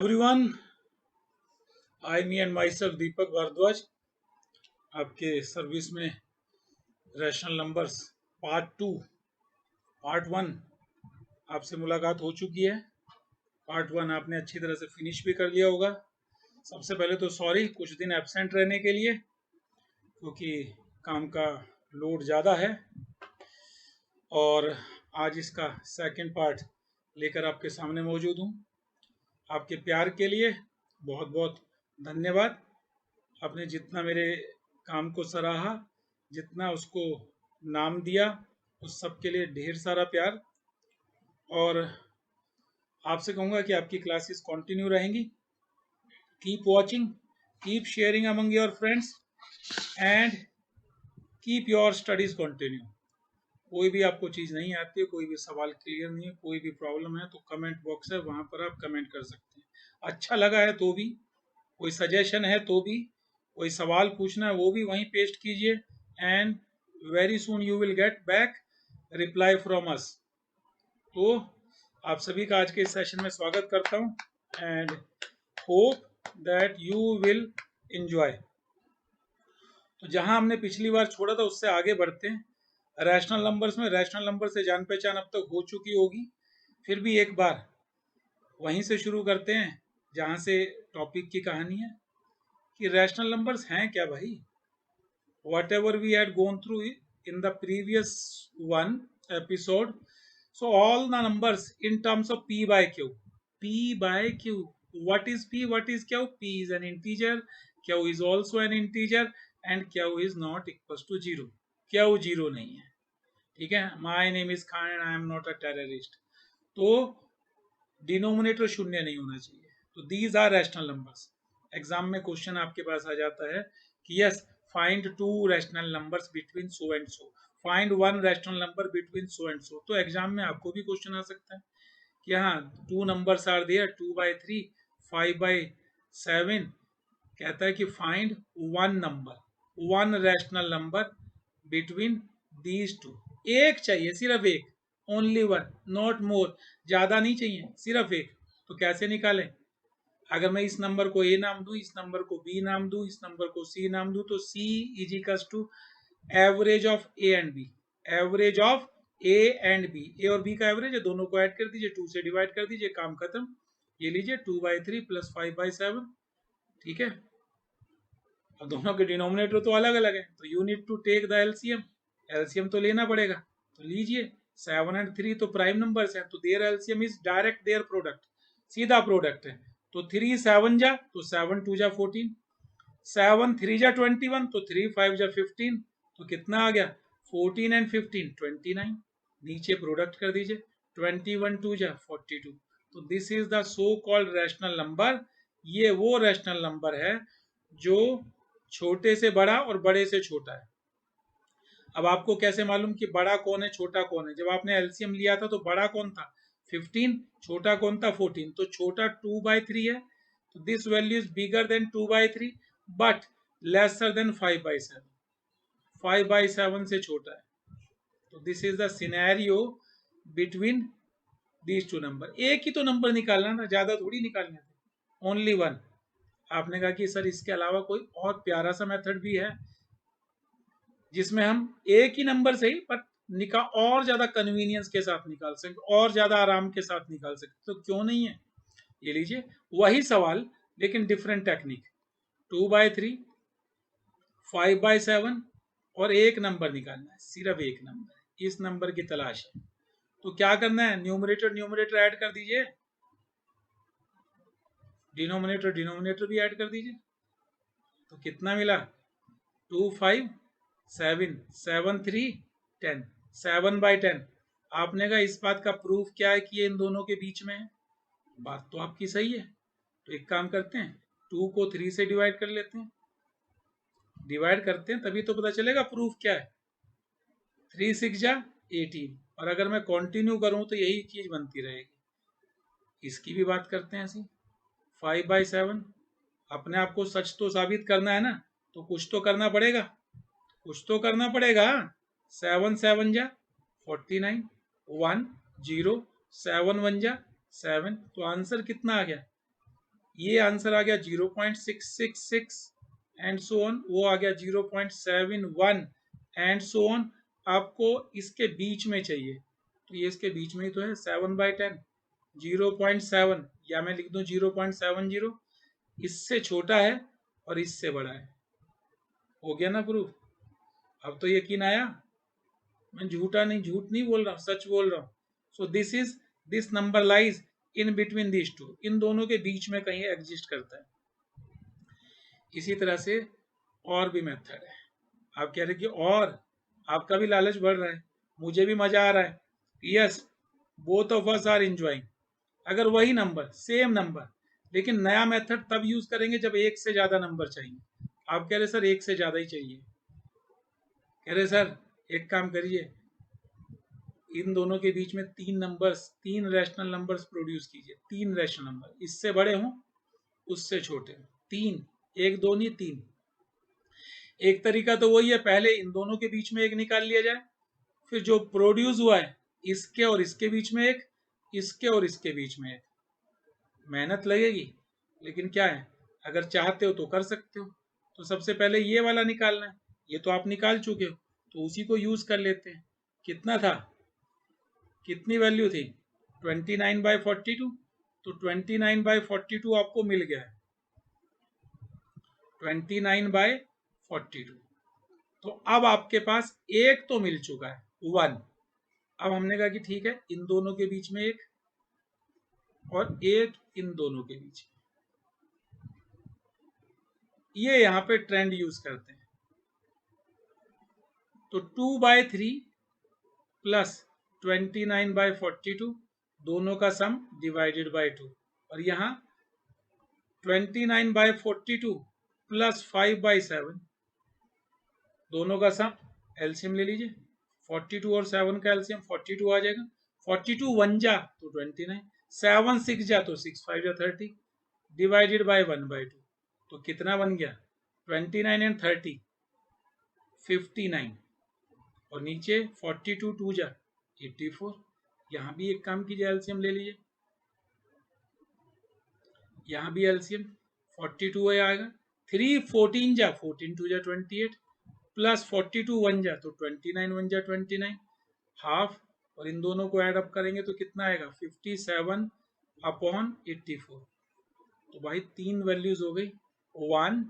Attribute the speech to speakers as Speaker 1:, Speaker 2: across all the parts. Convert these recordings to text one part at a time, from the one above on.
Speaker 1: Everyone, me and myself Deepak Bhardwaj आपके service में rational numbers part one आपसे मुलाकात हो चुकी है। पार्ट वन आपने अच्छी तरह से फिनिश भी कर लिया होगा। सबसे पहले तो सॉरी कुछ दिन एब्सेंट रहने के लिए, क्योंकि काम का लोड ज़्यादा है। और आज इसका सेकंड पार्ट लेकर आपके सामने मौजूद हूँ। आपके प्यार के लिए बहुत बहुत धन्यवाद। आपने जितना मेरे काम को सराहा, जितना उसको नाम दिया, उस सब के लिए ढेर सारा प्यार। और आपसे कहूँगा कि आपकी क्लासेस कंटिन्यू रहेंगी। Keep watching, keep sharing among your friends and keep your studies continue. कोई भी आपको चीज़ नहीं आती है, कोई भी सवाल क्लियर नहीं है, कोई भी प्रॉब्लम है, तो कमेंट बॉक्स है, वहाँ पर आप कमेंट कर सकते हैं। अच्छा लगा है तो भी, कोई सजेशन है तो भी, कोई सवाल पूछना है वो भी वहीं पेस्ट कीजिए। And very soon you will get back reply from us. तो आप सभी का आज के इस सेशन में स्वागत करता हूं and hope that you will enjoy. तो जहां हमने पिछली बार छोड़ा था उससे आगे बढ़ते हैं। रैशनल नंबर्स में रैशनल नंबर से जान पहचान अब तक हो चुकी होगी, फिर भी एक बार वहीं से शुरू करते हैं जहां से टॉपिक की कहानी है कि रैशनल नंबर्स हैं क्या भाई। whatever we had gone through in the previous one episode, so all the numbers in terms of p by q, what is p, what is q? P is an integer, q is also an integer and q is not equals to 0। q 0 नहीं है, ठीक है। my name is Khan and I am not a terrorist, तो denominator शून्य नहीं होना चाहिए। तो these are rational numbers. Exam में क्वेश्चन आपके पास आ जाता है कि yes find two rational numbers between so and so, find one rational number between so and so. तो एग्जाम में आपको भी क्वेश्चन आ सकता है कि हाँ टू नंबर्स आर देयर, 2/3, 5/7। कहता है कि find one number, one rational number between these two. एक चाहिए, सिर्फ एक, ओनली वन, नॉट मोर। ज्यादा नहीं चाहिए, सिर्फ एक। तो कैसे निकालें? अगर मैं इस नंबर को ए नाम दूं, इस नंबर को बी नाम दूं, इस नंबर को सी नाम दूं, तो C is equals to average of A and B. Average of A and B, A और बी का एवरेज है, दोनों को ऐड कर दीजिए, 2 से डिवाइड कर दीजिए, काम खत्म। ये लीजिए 2/3 प्लस 5/7, ठीक है। अब दोनों के डिनोमिनेटर तो अलग अलग है, तो you need to take the LCM. LCM तो लेना पड़ेगा, तो लीजिए। 7 और 3 तो प्राइम नंबर्स हैं, तो their LCM is direct their product, सीधा प्रोडक्ट है। तो 3 7 जा तो 7 2 जा 14, 7 3 जा 21, तो 3 5 जा 15, तो कितना आ गया 14 एंड 15 29। नीचे प्रोडक्ट कर दीजिए, 21 2 जा 42। तो this is the so called rational number. ये वो रैशनल नंबर है जो छोटे से बड़ा और बड़े से छोटा है। अब आपको कैसे मालूम कि बड़ा कौन है छोटा कौन है? जब आपने एलसीएम लिया था तो बड़ा कौन था 15, छोटा कौन था 14। तो छोटा 2/3 है, तो this value is bigger than 2/3 but lesser than 5/7। 5/7 से छोटा है। तो this is the scenario between these two number. एक ही तो नंबर निकालना ना, ज्यादा थोड़ी निकालने थे, ओनली वन। आपने कहा कि सर इसके अलावा कोई और प्यारा सा मेथड भी है जिसमें हम एक ही नंबर से ही पर और ज्यादा कन्वीनियंस के साथ निकाल सकते, और ज्यादा आराम के साथ निकाल सकते, तो क्यों नहीं है? ये लीजिए वही सवाल लेकिन डिफरेंट टेक्निक। 2/3, 5/7 और एक नंबर निकालना है, सिर्फ एक नंबर, इस नंबर की तलाश है। तो क्या करना है, न्यूमरेटर न्यूमरेटर ऐड कर दीजिए, डिनोमिनेटर डिनोमिनेटर भी ऐड कर दीजिए। तो कितना मिला 2 5 7 7 3 10, 7/10। आपने कहा इस बात का प्रूफ क्या है कि ये इन दोनों के बीच में है? बात तो आपकी सही है। तो एक काम करते हैं, 2 को 3 से डिवाइड कर लेते हैं, डिवाइड करते हैं तभी तो पता चलेगा प्रूफ क्या है। 3 6 जा 18, और अगर मैं कंटिन्यू करूं तो यही चीज बनती रहेगी। इसकी भी बात करते हैं ऐसी। 5/7, अपने आप को सच तो साबित करना है ना, तो कुछ तो करना पड़ेगा, कुछ तो करना पड़ेगा। 7 7 जा 49, 1 0, 7 1 जा 7। तो आंसर कितना आ गया ये आंसर आ गया 0.666 एंड सो ऑन, वो आ गया 0.71 एंड सो ऑन। आपको इसके बीच में चाहिए, तो ये इसके बीच में ही तो है, 7/10, 0.7, या मैं लिख दूं 0.70, इससे छोटा है और इससे बड़ा है। हो गया ना प्रूफ? अब तो यकीन आया, मैं झूठ नहीं बोल रहा हूँ, सच बोल रहा हूँ। So this number lies in between this two, इन दोनों के बीच में कहीं एग्जिस्ट करता है। इसी तरह से और भी मेथड है। आप कह रहे कि और आपका भी लालच बढ़ रहा है, मुझे भी मजा आ रहा है, yes, both of us are enjoying. अगर वही नंबर, सेम नंबर, लेकिन नया मेथड तब यूज करेंगे जब एक से ज्यादा नंबर चाहिए। आप कह रहे सर एक से ज्यादा ही चाहिए, कह रहे सर एक काम करिए, इन दोनों के बीच में तीन नंबर्स, तीन रैशनल नंबर्स प्रोड्यूस कीजिए, तीन रैशनल नंबर, इससे बड़े हों उससे छोटे हों, तीन, एक दो नहीं तीन। एक तरीका तो वही है, पहले इन दोनों के बीच में एक निकाल लिया जाए, फिर जो प्रोड्यूस हुआ है इसके और इसके बीच में एक, इसके और इसके बीच में एक। मेहनत लगेगी, लेकिन क्या है, अगर चाहते हो तो कर सकते हो। तो सबसे पहले ये वाला निकालना है, ये तो आप निकाल चुके हो, तो उसी को यूज कर लेते हैं। कितना था, कितनी वैल्यू थी, 29/42, तो 29/42 आपको मिल गया है, 29/42। तो अब आपके पास एक तो मिल चुका है, 1। अब हमने कहा कि ठीक है, इन दोनों के बीच में एक और एक इन दोनों के बीच, ये यहां पे ट्रेंड यूज करते हैं। तो 2/3 प्लस 29/42 दोनों का सम डिवाइडेड बाय 2, और यहाँ 29/42 प्लस 5/7 दोनों का सम, एलसीएम ले लीजिए, 42 और 7 का एलसीएम 42 आ जाएगा। 42 1 जा तो 29, 7 6 जा तो 6 5 जा 30, डिवाइडेड बाय 1/2, तो कितना बन गया, 29 एंड 30 59, और नीचे 42 2 जा 84। यहाँ भी एक काम कीजिए, एलसीएम ले लीजिए, यहाँ भी एलसीएम 42 आएगा, 3 14 जा 14 2 जा 28, प्लस 42 1 जा तो 29 1 जा 29, हाफ, और इन दोनों को ऐड अप करेंगे तो कितना आएगा, 57/84। तो भाई तीन वैल्यूज हो गई, 1,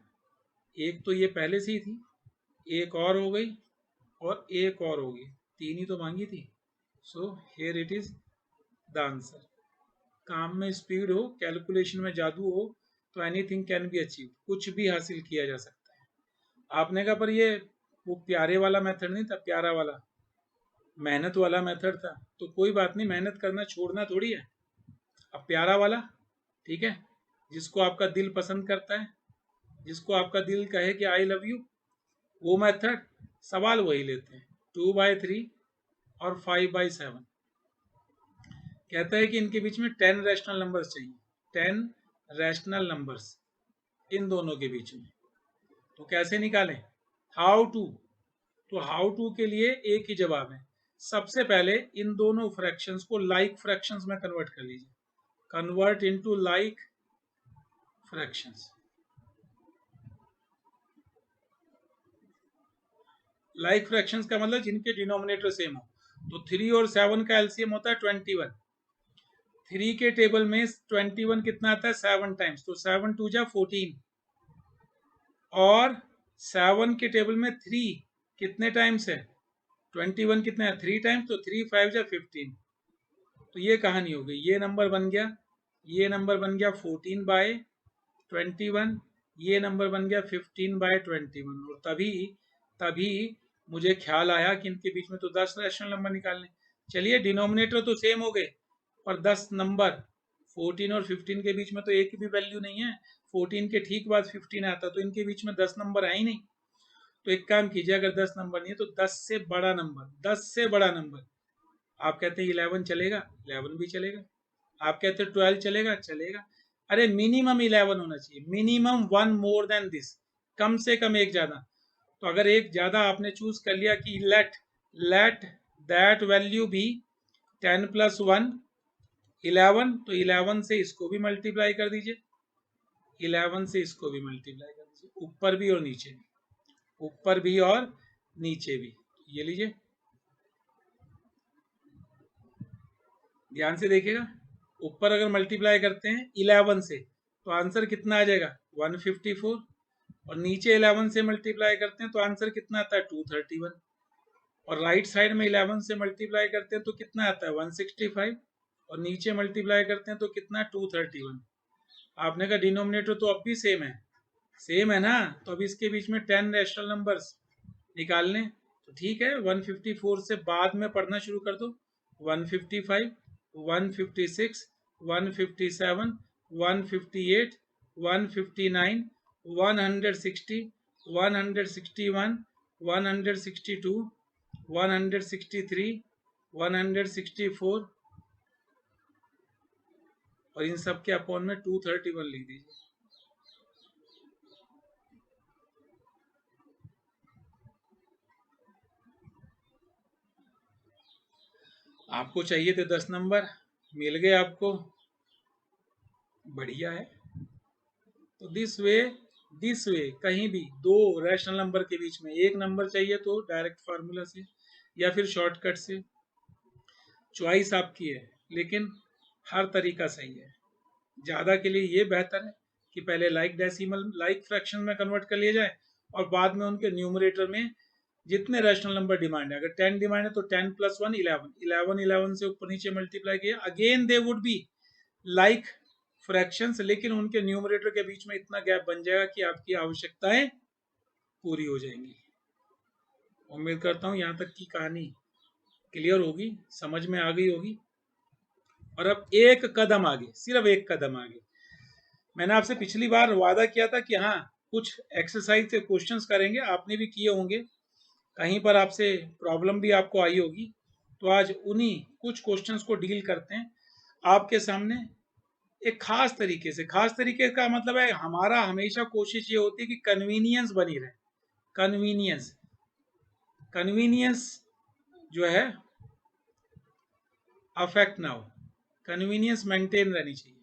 Speaker 1: एक तो ये पहले से ही थी, एक और हो गई, और एक और होगी, तीन ही तो मांगी थी। So here it is the answer. काम में स्पीड हो, कैलकुलेशन में जादू हो, तो एनीथिंग कैन बी अचीव, कुछ भी हासिल किया जा सकता है। आपने कहा पर ये वो प्यारे वाला मेथड नहीं था, प्यारा वाला मेहनत वाला मेथड था, तो कोई बात नहीं, मेहनत करना छोड़ना थोड़ी है। अब प्यारा वाला, ठीक है, जिसको आपका दिल पसंद करता है, जिसको आपका दिल कहे कि आई लव यू, वो मेथड, सवाल वही लेते हैं, 2/3 और 5/7। कहता है कि इनके बीच में 10 रैशनल नंबर्स चाहिए, 10 रैशनल नंबर्स इन दोनों के बीच में। तो कैसे निकालें, हाउ टू, तो हाउ टू के लिए एक ही जवाब है, सबसे पहले इन दोनों फ्रैक्शंस को लाइक फ्रैक्शंस में कन्वर्ट कर लीजिए, convert into like fractions. Like fractions का मतलब जिनके डिनोमिनेटर सेम हो। तो 3 और 7 का एलसीएम होता है 21, 3 के टेबल में 21 कितना आता है, 7 टाइम्स, तो 7 2 जा 14, और 7 के टेबल में 3 कितने टाइम्स है, 21 कितना है 3 टाइम्स, तो 3 5 जा 15। तो ये कहानी हो गई, ये नंबर बन गया, ये नंबर बन गया 14/21, ये नंबर बन गया 15/21, और तभी तभी मुझे ख्याल आया कि इनके बीच में तो 10 रैशनल नंबर निकालने। चलिए डिनोमिनेटर तो सेम हो गए, पर 10 नंबर, 14 और 15 के बीच में तो एक भी वैल्यू नहीं है, 14 के ठीक बाद 15 आता, तो इनके बीच में 10 नंबर है ही नहीं। तो एक काम कीजिए, अगर 10 नंबर नहीं है तो 10 से बड़ा नंबर, 10 से बड़ा नंबर, आप कहते हैं 11 चलेगा, 11 भी चलेगा, आप कहते हैं 12 चलेगा, चलेगा, अरे मिनिमम 11 होना चाहिए, मिनिमम 1 मोर देन दिस, कम से कम एक ज्यादा। तो अगर एक ज्यादा आपने चूज कर लिया कि लेट दैट वैल्यू भी 10 + 1 11, तो 11 से इसको भी मल्टीप्लाई कर दीजिए, 11 से इसको भी मल्टीप्लाई कर दीजिए, ऊपर भी और नीचे भी, ऊपर भी और नीचे भी। ये लीजिए, ध्यान से देखिएगा, ऊपर अगर मल्टीप्लाई करते हैं 11 से तो आंसर कितना आ जाएगा 154, और नीचे 11 से मल्टीप्लाई करते हैं तो आंसर कितना आता है 231, और राइट साइड में 11 से मल्टीप्लाई करते हैं तो कितना आता है 165, और नीचे मल्टीप्लाई करते हैं तो कितना 231। आपने कहा डिनोमिनेटर तो अब भी सेम है ना, तो अब इसके बीच में 10 रैशनल नंबर्स निकालने, तो ठीक है 154 से बाद में पढ़ना शुरू कर दो, 155, 156, 157, 158, 159, 160, 161, 162, 163, 164, और इन सब के अपॉन में 231 लिख दीजिए। आपको चाहिए थे 10 नंबर, मिल गए आपको, बढ़िया है। तो दिस वे कहीं भी दो रैशनल नंबर के बीच में एक नंबर चाहिए तो डायरेक्ट फार्मूला से या फिर शॉर्टकट से, चॉइस आपकी है, लेकिन हर तरीका सही है। ज़्यादा के लिए ये बेहतर है कि पहले लाइक डेसिमल लाइक फ्रैक्शन में कन्वर्ट कर लिया जाए, और बाद में उनके न्यूमरेटर में जितने रैशनल नंबर डिमांड है, अगर 10 डिमांड है तो 10 प्लस 1 11, 11 11 से ऊपर नीचे मल्टीप्लाई किया, again they would be like fractions, लेकिन उनके न्यूमरेटर के बीच में इतना गैप बन जाएगा कि आपकी आवश्यकताएं पूरी हो जाएंगी। उम्मीद करता हूं यहां तक की कहानी क्लियर होगी, समझ में आ गई होगी। और अब एक कदम आगे, सिर्फ एक कदम आगे, मैंने आपसे पिछली बार वादा किया था कि हाँ कुछ एक्सरसाइज के क्वेश्चंस करेंगे, आपने भी किए होंगे, कहीं पर आपसे प्रॉब्लम भी आपको आई होगी, तो आज उन्हीं कुछ क्वेश्चंस को डील करते हैं आपके सामने एक खास तरीके से। खास तरीके का मतलब है हमारा हमेशा कोशिश ये होती है कि कन्वीनियंस बनी रहे, कन्वीनियंस कन्वीनियंस जो है अफेक्ट ना हो, कन्वीनियंस मेंटेन रहनी चाहिए।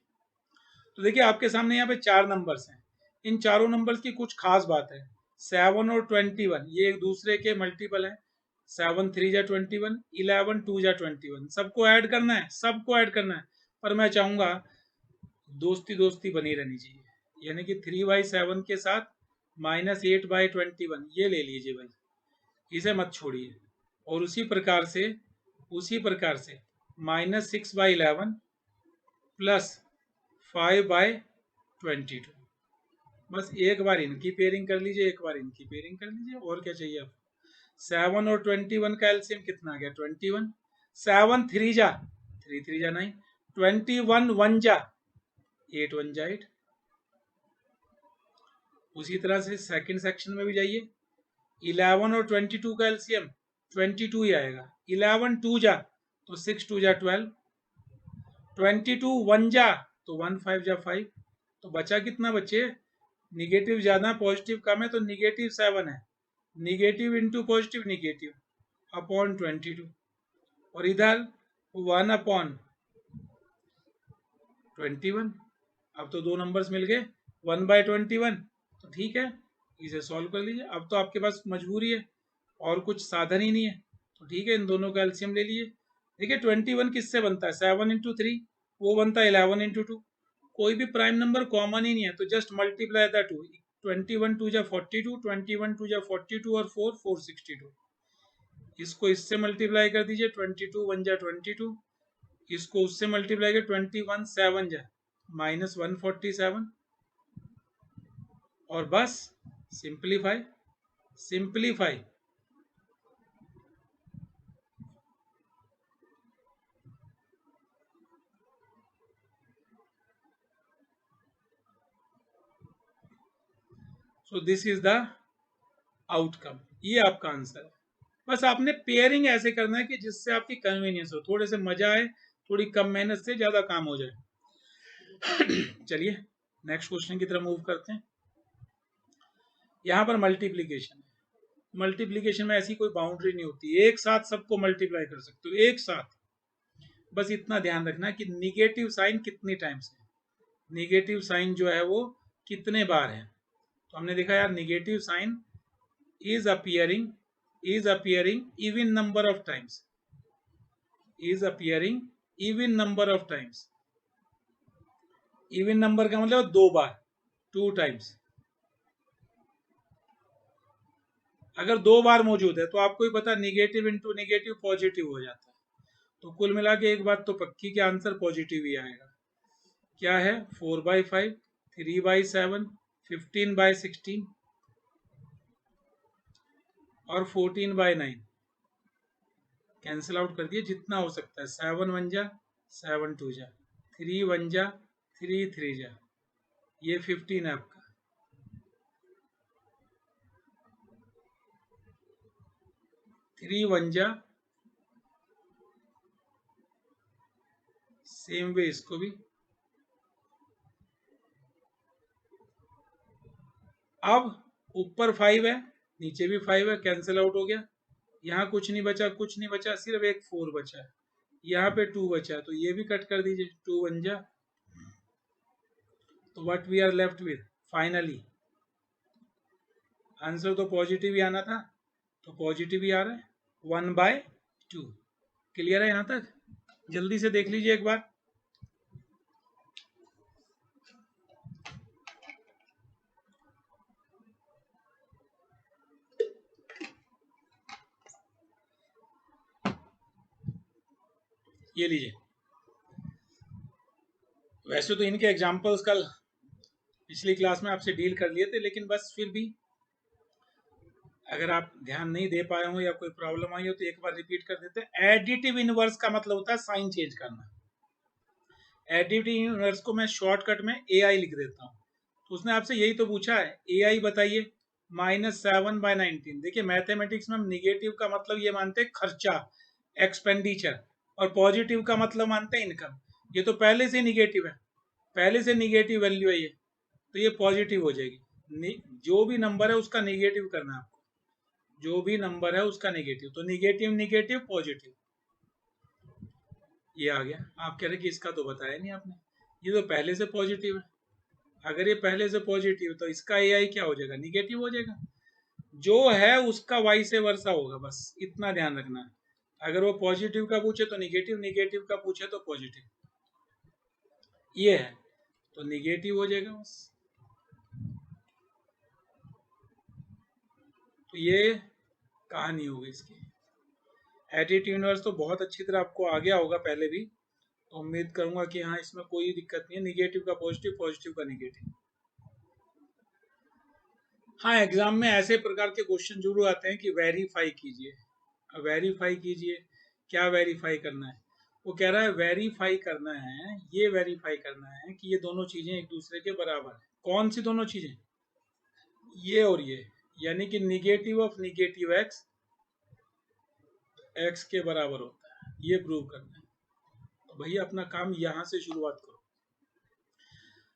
Speaker 1: तो देखिए आपके सामने यहाँ पे 4 नंबर्स हैं, इन चारों नंबर्स की कुछ खास बात है। 7 और 21 ये एक दूसरे के मल्टीपल हैं, 7 3 जा 21, 11 2 जा 21, सबको ऐड करना है, सबको ऐड करना है, पर मैं चाहूंगा दोस्ती दोस्ती बनी रहनी चाहिए, यानी कि 3/7 के साथ -8/21 ये ले लीजिए भाई, इसे मत छोड़िए। और उसी प्रकार से -6/11 प्लस 5/22, बस एक बार इनकी पेयरिंग कर लीजिए, एक बार इनकी पेयरिंग कर लीजिए, और क्या चाहिए आपको। 7 और 21 का एलसीएम कितना आ गया 21, 7 3 जा 3 3 जा 9, 21 1 जा 8 1 जा 8। उसी तरह से सेकंड सेक्शन में भी जाइए, 11 और 22 का एलसीएम 22 ही आएगा, 11 2 जा तो 6 2 जा 12, 22 1 जा तो 1 5 जा 5, तो बचा कितना बच्चे, निगेटिव ज्यादा पॉजिटिव कम है तो -7 है, negative into positive negative upon 22, और इधर 1/21। अब तो दो नंबर्स मिल गए 1/21, तो ठीक है इसे सॉल्व कर लीजिए। अब तो आपके पास मजबूरी है और कुछ साधन ही नहीं है, तो ठीक है इन दोनों का एलसीएम ले लीजिए। देखिए 21 किससे बनता है 7 इंटू 3, वो बनता है 11 इंटू 2, कोई भी प्राइम नंबर कॉमन ही नहीं है, तो जस्ट मल्टीप्लाई द 2, 21 2 जा 42, 21 2 जा 42 और 4 462, इसको इससे मल्टीप्लाई कर दीजिए 22 1 जा 22, इसको उससे मल्टीप्लाई कर 21 7 जा -147, और बस simplify simplify. So this is the outcome, ये आपका आंसर है। बस आपने पेयरिंग ऐसे करना है कि जिससे आपकी कन्वीनियंस हो, थोड़े से मजा आए, थोड़ी कम मेहनत से ज्यादा काम हो जाए। चलिए नेक्स्ट क्वेश्चन की तरफ मूव करते हैं। यहाँ पर मल्टीप्लीकेशन है, मल्टीप्लीकेशन में ऐसी कोई बाउंड्री नहीं होती, एक साथ सबको मल्टीप्लाई कर सकते हो एक साथ। बस इतना ध्यान रखना कि निगेटिव साइन कितनी टाइम्स है, निगेटिव साइन जो है वो कितने बार है। तो हमने देखा यार negative sign is appearing even number of times, is appearing even number of times. Even number का मतलब 2 बार, 2 टाइम्स। अगर 2 बार मौजूद है तो आपको ही पता निगेटिव इंटू निगेटिव पॉजिटिव हो जाता है। तो कुल मिला के एक बात तो पक्की कि आंसर पॉजिटिव ही आएगा। क्या है 4/5, 3/7, 15/16 और 14/9 कैंसिल आउट कर दिए जितना हो सकता है। 7 1 जा 7 2 जा, 3 1 जा 3 3 जा, ये 15 है आपका। थ्री वन जा, सेम वे इसको भी। अब ऊपर 5 है, नीचे भी 5 है, कैंसिल आउट हो गया। यहाँ कुछ नहीं बचा, कुछ नहीं बचा, सिर्फ एक 4 बचा है। यहाँ पे 2 बचा है तो ये भी कट कर दीजिए। 2 1 जा, तो what we are left with finally, answer तो पॉजिटिव ही आना था, तो पॉजिटिव ही आ रहा है 1/2। क्लियर है यहाँ तक? जल्दी से देख लीजिए एक बार। ये लीजिए। वैसे तो इनके एग्जाम्पल्स कल पिछली क्लास में आपसे डील कर लिए थे, लेकिन बस फिर भी अगर आप ध्यान नहीं दे पाए हो या कोई प्रॉब्लम आई हो तो एक बार रिपीट कर देते हैं। एडिटिव इनवर्स का मतलब होता है साइन चेंज करना। एडिटिव इनवर्स को मैं शॉर्टकट में ए आई लिख देता हूँ। तो उसने आपसे यही तो पूछा है, ए आई बताइए -7/19। देखिए मैथमेटिक्स में हम निगेटिव का मतलब ये मानते हैं खर्चा, एक्सपेंडिचर, और पॉजिटिव का मतलब मानते हैं इनकम। ये तो पहले से निगेटिव है, पहले से निगेटिव वैल्यू है ये, तो ये पॉजिटिव हो जाएगी। जो भी नंबर है उसका निगेटिव करना है आपको, जो भी नंबर है उसका नेगेटिव, तो निगेटिव निगेटिव पॉजिटिव, ये आ गया। आप कह रहे कि इसका तो बताया नहीं आपने, ये तो पहले से पॉजिटिव है। अगर ये पहले से पॉजिटिव तो इसका ए आई क्या हो जाएगा, निगेटिव हो जाएगा। जो है उसका वाई से वर्षा होगा, बस इतना ध्यान रखना है। अगर वो पॉजिटिव का पूछे तो निगेटिव, निगेटिव का पूछे तो पॉजिटिव, ये है तो निगेटिव हो जाएगा बस। तो ये कहानी होगी इसकी। एडिटिव यूनिवर्स तो बहुत अच्छी तरह आपको आ गया होगा पहले भी, तो उम्मीद करूंगा कि हाँ इसमें कोई दिक्कत नहीं है। निगेटिव का पॉजिटिव, पॉजिटिव का निगेटिव। हाँ एग्जाम में ऐसे प्रकार के क्वेश्चन जरूर आते हैं कि वेरीफाई कीजिए, वेरीफाई कीजिए। क्या वेरीफाई करना है? वो कह रहा है वेरीफाई करना है, ये वेरीफाई करना है कि ये दोनों चीजें एक दूसरे के बराबर है। कौन सी दोनों चीजें? ये और ये, यानी कि negative of negative x x के बराबर होता है, ये प्रूव करना है। तो भैया अपना काम यहां से शुरुआत करो।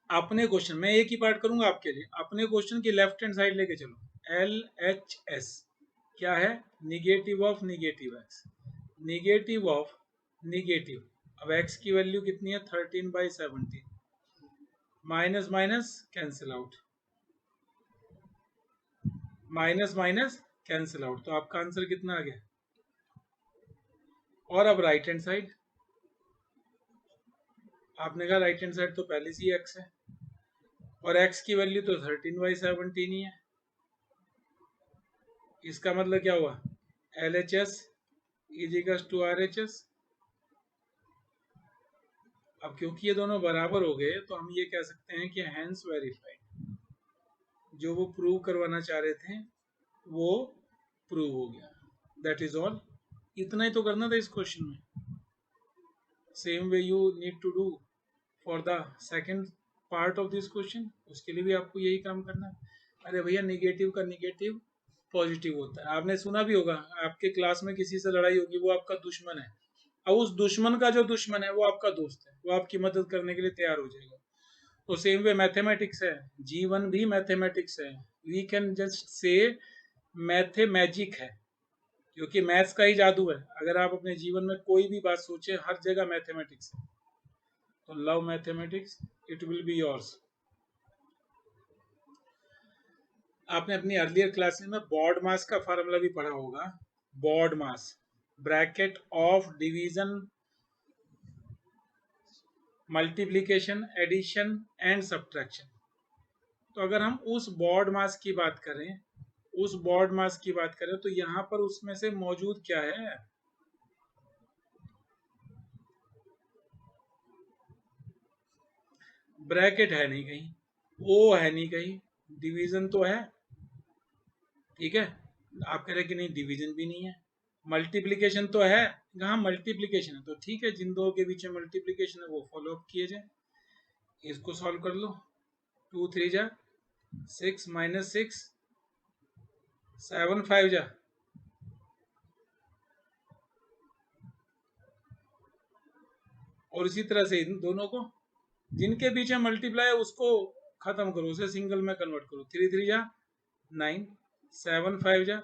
Speaker 1: अपने क्वेश्चन मैं एक ही पार्ट करूंगा आपके लिए, अपने क्वेश्चन की लेफ्ट हैंड साइड लेके चलो। एल एच एस क्या है? Negative of negative x, negative of negative. अब एक्स की वैल्यू कितनी है? 13/17, minus minus cancel out, minus minus cancel out, तो आपका आंसर कितना आ गया? और अब राइट हैंड साइड, आपने कहा राइट हैंड साइड तो पहले से ही एक्स है, और x की वैल्यू तो 13/17 ही है। इसका मतलब क्या हुआ? L H S is equals to R H S. अब क्योंकि ये दोनों बराबर हो गए तो हम ये कह सकते हैं कि हैंस वेरीफाइड, जो वो प्रूव करवाना चाह रहे थे वो प्रूव हो गया। दैट इज ऑल, इतना ही तो करना था इस क्वेश्चन में। Same way you need to do for the second part of this question, उसके लिए भी आपको यही काम करना है। अरे भैया निगेटिव का निगेटिव पॉजिटिव होता है, आपने सुना भी होगा, आपके क्लास में किसी से लड़ाई होगी, वो आपका दुश्मन है, और उस दुश्मन का जो दुश्मन है वो आपका दोस्त है, वो आपकी मदद करने के लिए तैयार हो जाएगा। तो सेम वे मैथमेटिक्स है, जीवन भी मैथमेटिक्स है। We can just say मैथे magic है, क्योंकि मैथ्स का ही जादू है। अगर आप अपने जीवन में कोई भी बात सोचे, हर जगह मैथमेटिक्स है। तो love mathematics, it will be yours. आपने अपनी अर्लियर क्लासेस में बॉड मास का फार्मूला भी पढ़ा होगा। BODMAS bracket of division, multiplication, addition and subtraction. तो अगर हम उस बॉड मास की बात करें, उस बॉड मास की बात करें तो यहाँ पर उसमें से मौजूद क्या है? ब्रैकेट है नहीं कहीं, ओ है नहीं कहीं, डिवीजन तो है, ठीक है। आप कह रहे हैं कि नहीं डिवीजन भी नहीं है, मल्टीप्लिकेशन तो है, कहाँ मल्टीप्लिकेशन है, तो ठीक है जिन दो के बीच में मल्टीप्लिकेशन है वो फॉलो अप किए जाए। इसको सॉल्व कर लो, 2 3 जा 6 -6, 7 5 जा, और इसी तरह से इन दोनों को जिनके बीच में मल्टीप्लाई है उसको खत्म करो, उसे सिंगल में कन्वर्ट करो। 3 3 जा 9, 7 5 जा,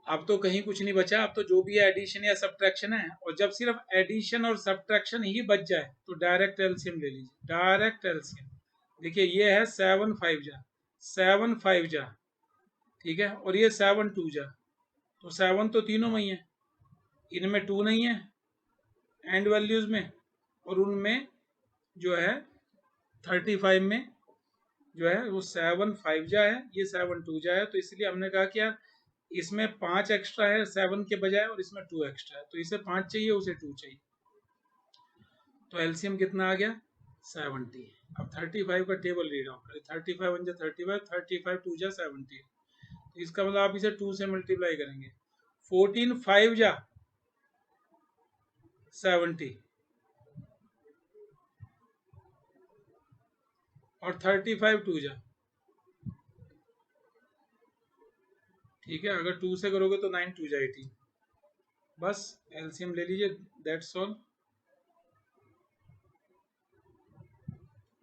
Speaker 1: अब तो कहीं कुछ नहीं बचा, अब तो जो भी है एडिशन या सब्ट्रैक्शन है, और जब सिर्फ एडिशन और सब्ट्रैक्शन ही बच जाए तो डायरेक्ट एलसीएम ले लीजिए, डायरेक्ट एलसीएम। देखिए ये है 7 5 जा, 7 5 जा, ठीक है, और ये 7 2 जा, तो 7 तो तीनों में ही है, इनमें 2 नहीं है एंड वैल्यूज में, और उनमें जो है 35 में जो है वो 7 5 जा है, ये 7 2 जा है, तो इसलिए हमने कहा कि यार इसमें 5 एक्स्ट्रा है 7 के बजाय, और इसमें 2 एक्स्ट्रा है, तो इसे 5 चाहिए उसे 2 चाहिए, तो एलसीएम कितना आ गया 70। अब 35 का टेबल रीड आउट करें, 35 1 जा 35, 35 2 जा 70, तो इसका मतलब आप इसे 2 से मल्टीप्लाई करेंगे, 14 5 जा 70 और 35 2 जा, ठीक है, अगर 2 से करोगे तो 9 2 जा 18, बस एलसीएम ले लीजिए, दैट्स ऑल,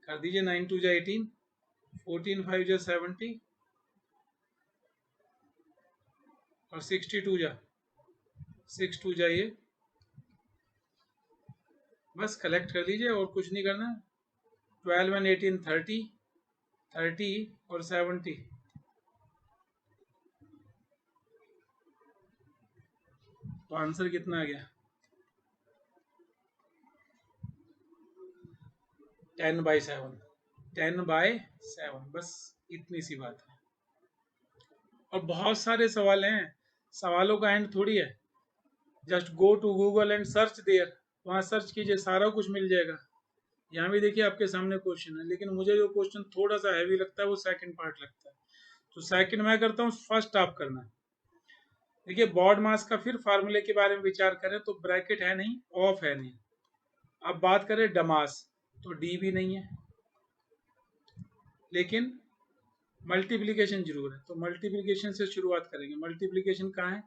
Speaker 1: कर दीजिए 9 2 जा 18, 14 5 जा 70 और 62 जा 6 2 जा ये, बस कलेक्ट कर लीजिए और कुछ नहीं करना। 12 एंड 18 30, 30 और 70, तो आंसर कितना आ गया 10/7, 10/7, बस इतनी सी बात है। और बहुत सारे सवाल हैं, सवालों का एंड थोड़ी है, just go to Google and search there, वहाँ सर्च कीजिए सारा कुछ मिल जाएगा। यहाँ भी देखिए आपके सामने क्वेश्चन है, लेकिन मुझे जो क्वेश्चन थोड़ा सा हैवी लगता है वो सेकंड पार्ट लगता है, तो सेकंड मैं करता हूँ, फर्स्ट आप करना। देखिए बॉड मास का फिर फार्मूले के बारे में विचार करें तो ब्रैकेट है नहीं, ऑफ है नहीं। अब बात करें डमास, तो डी भी नहीं है, लेकिन मल्टीप्लिकेशन जरूर है, तो मल्टीप्लिकेशन से शुरुआत करेंगे। मल्टीप्लिकेशन कहाँ है,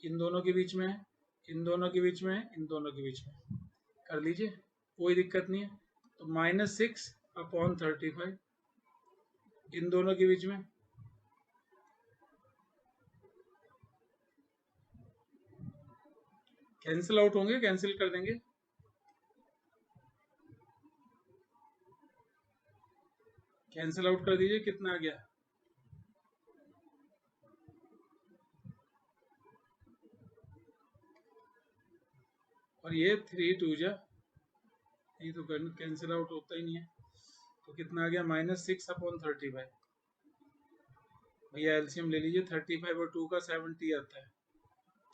Speaker 1: इन दोनों के बीच में है, इन दोनों के बीच में है, इन दोनों के बीच में, कर लीजिए कोई दिक्कत नहीं है। तो -6/35 इन दोनों के बीच में, कैंसिल आउट होंगे, कैंसिल कर देंगे, कैंसिल आउट कर दीजिए, कितना आ गया और ये 3 2 जा, ये तो कैंसिल आउट होता ही नहीं है, तो कितना आ गया -6/35। भैया एलसीएम ले लीजिए, 35 और 2 का 70 आता है,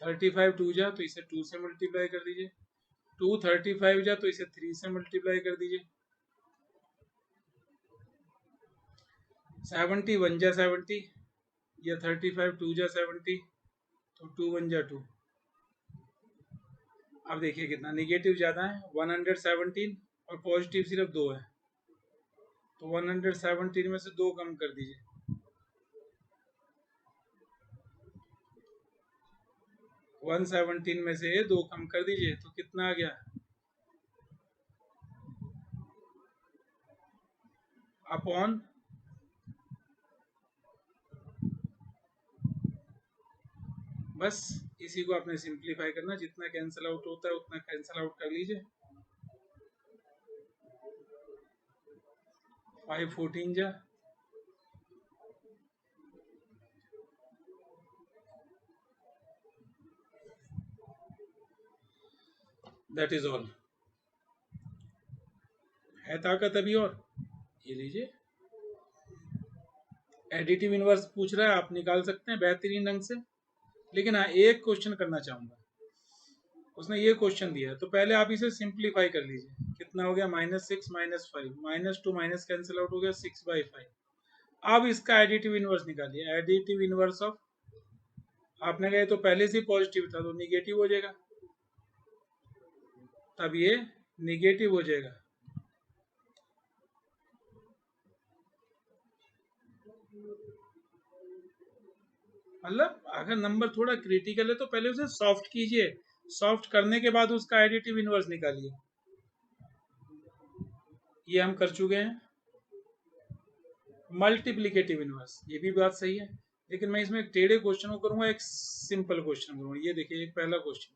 Speaker 1: 35 2 जा तो इसे 2 से मल्टीप्लाई कर दीजिए, 2 35 जा तो इसे 3 से मल्टीप्लाई कर दीजिए, 70 1 जा 70, या 35 2 जा 70, तो 2 1 जा 2। अब देखिए कितना निगेटिव ज़्यादा है, 117 और पॉजिटिव सिर्फ 2 है, तो 117 में से 2 कम कर दीजिए, 117 में से 2 कम कर दीजिए, तो कितना आ गया अपॉन, बस इसी को आपने सिंप्लीफाई करना, जितना कैंसिल आउट होता है उतना कैंसिल आउट कर लीजिए, 5 14 जा दैट इज ऑल। है ताकत अभी और, ये लीजिए। एडिटिव इनवर्स पूछ रहा है, आप निकाल सकते हैं बेहतरीन ढंग से। लेकिन हाँ, एक क्वेश्चन करना चाहूंगा। उसने ये क्वेश्चन दिया है, तो पहले आप इसे सिंप्लीफाई कर लीजिए। कितना हो गया? -6 -5, -2 माइनस कैंसिल आउट हो गया, 6/5। अब इसका एडिटिव इनवर्स निकालिए। एडिटिव इनवर्स ऑफ, आपने कहा तो पहले से पॉजिटिव था तो निगेटिव हो जाएगा, तब ये निगेटिव हो जाएगा। मतलब अगर नंबर थोड़ा क्रिटिकल है तो पहले उसे सॉफ्ट कीजिए, सॉफ्ट करने के बाद उसका एडिटिव इनवर्स निकालिए। ये हम कर चुके हैं। मल्टीप्लिकेटिव इनवर्स, ये भी बात सही है, लेकिन मैं इसमें एक टेढ़े क्वेश्चन को करूंगा, एक सिंपल क्वेश्चन करूंगा। ये देखिए, एक पहला क्वेश्चन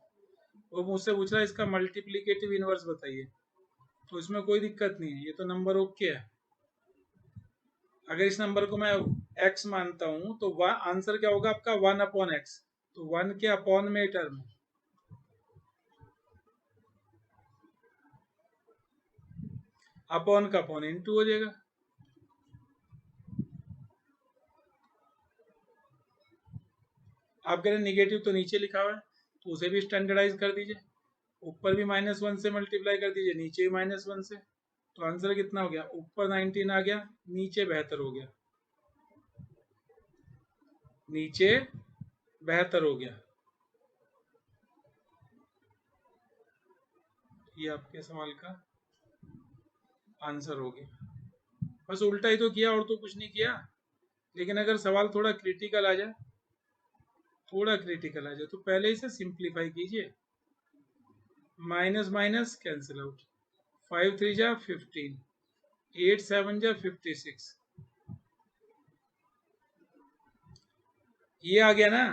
Speaker 1: वो मुझसे पूछ रहा है इसका मल्टीप्लिकेटिव इनवर्स बताइए, तो इसमें कोई दिक्कत नहीं है, ये तो नंबर ओके है। अगर इस नंबर को मैं x मानता हूं तो आंसर क्या होगा आपका? 1/x। तो 1 के अपॉन में टर्म, अपॉन का अपॉन इनटू हो जाएगा। आप कह रहे निगेटिव तो नीचे लिखा हुआ है, तो उसे भी स्टैंडर्डाइज कर दीजिए। ऊपर भी -1 से मल्टीप्लाई कर दीजिए, नीचे भी -1 से। तो आंसर कितना हो गया? ऊपर 19 आ गया, नीचे 72 हो गया। नीचे 72 हो गया। ये आपके सवाल का आंसर हो गया। बस उल्टा ही तो किया, और तो कुछ नहीं किया। लेकिन अगर सवाल थोड़ा क्रिटिकल आ जाए, थोड़ा क्रिटिकल आ जाए, तो पहले इसे सिंप्लीफाई कीजिए। माइनस माइनस कैंसिल आउट, 5 3 जा 15, 8 7 जा 56। ये आ गया ना।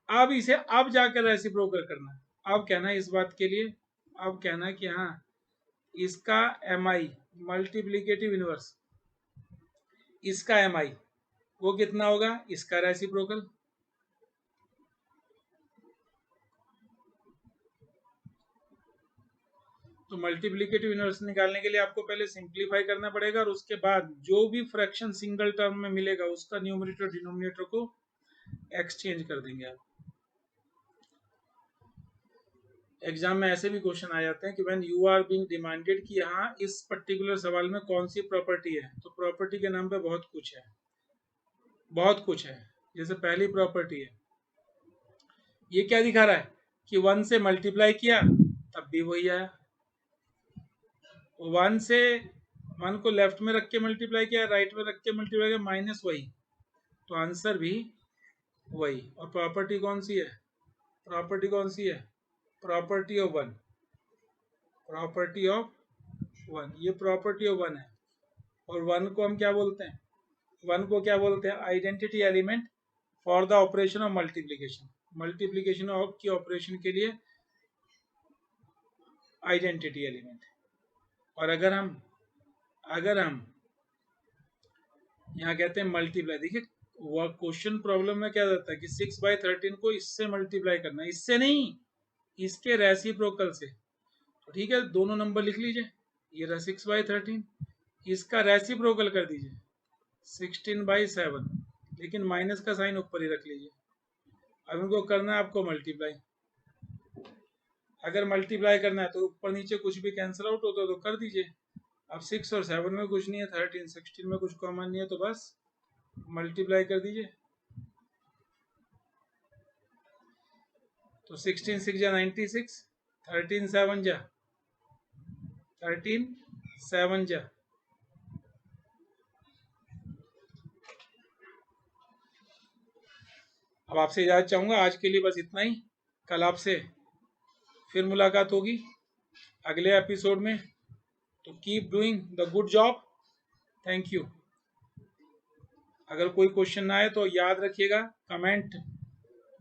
Speaker 1: अब इसे अब जाकर रेसिप्रोकल करना। अब कहना इस बात के लिए, अब कहना कि हाँ, इसका MI मल्टीप्लिकेटिव इनवर्स, इसका MI वो कितना होगा? इसका रेसिप्रोकल। तो मल्टीप्लिकेटिव इनवर्स निकालने के लिए आपको पहले सिंप्लीफाई करना पड़ेगा, और उसके बाद जो भी फ्रैक्शन सिंगल टर्म में मिलेगा उसका न्यूमरेटर डिनोमिनेटर को एक्सचेंज कर देंगे आप। एग्जाम में ऐसे भी क्वेश्चन आ जाते हैं कि when you are being demanded कि यहाँ इस पर्टिकुलर सवाल में कौन सी प्रॉपर्टी है, तो प्रॉपर्टी के नाम पे बहुत कुछ है, बहुत कुछ है। जैसे पहली प्रॉपर्टी है, ये क्या दिखा रहा है कि 1 से मल्टीप्लाई किया तब भी वही आया, 1 से 1 को लेफ्ट में रख के मल्टीप्लाई किया, राइट में रख के मल्टीप्लाई किया, माइनस वही, तो आंसर भी वही। और प्रॉपर्टी कौन सी है? प्रॉपर्टी कौन सी है? प्रॉपर्टी ऑफ 1, प्रॉपर्टी ऑफ 1, ये प्रॉपर्टी ऑफ 1 है। और 1 को हम क्या बोलते हैं? 1 को क्या बोलते हैं? Identity element for the operation of multiplication. Multiplication of की ऑपरेशन के लिए आइडेंटिटी एलिमेंट। और अगर हम यहाँ कहते हैं मल्टीप्लाई, देखिए वो क्वेश्चन प्रॉब्लम में क्या रहता है कि 6/13 को इससे मल्टीप्लाई करना है, इससे नहीं, इसके रेसिप्रोकल से। तो ठीक है, दोनों नंबर लिख लीजिए। ये रहा 6/13, इसका रेसिप्रोकल कर दीजिए 16/7, लेकिन माइनस का साइन ऊपर ही रख लीजिए। अब इनको करना है आपको मल्टीप्लाई। अगर मल्टीप्लाई करना है तो ऊपर नीचे कुछ भी कैंसिल आउट होता है तो कर दीजिए। अब 6 और 7 में कुछ नहीं है, 13 16 में कुछ कॉमन नहीं है, तो बस मल्टीप्लाई कर दीजिए। तो 16 6 जा 96, 13 7 जा 13 7 जा। अब आपसे इजाजत चाहूंगा, आज के लिए बस इतना ही। कल आपसे फिर मुलाकात होगी अगले एपिसोड में। तो keep doing the good job. Thank you. अगर कोई क्वेश्चन ना आए तो याद रखिएगा, कमेंट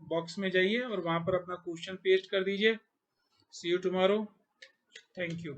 Speaker 1: बॉक्स में जाइए और वहां पर अपना क्वेश्चन पेस्ट कर दीजिए। सी यू टुमारो। Thank you.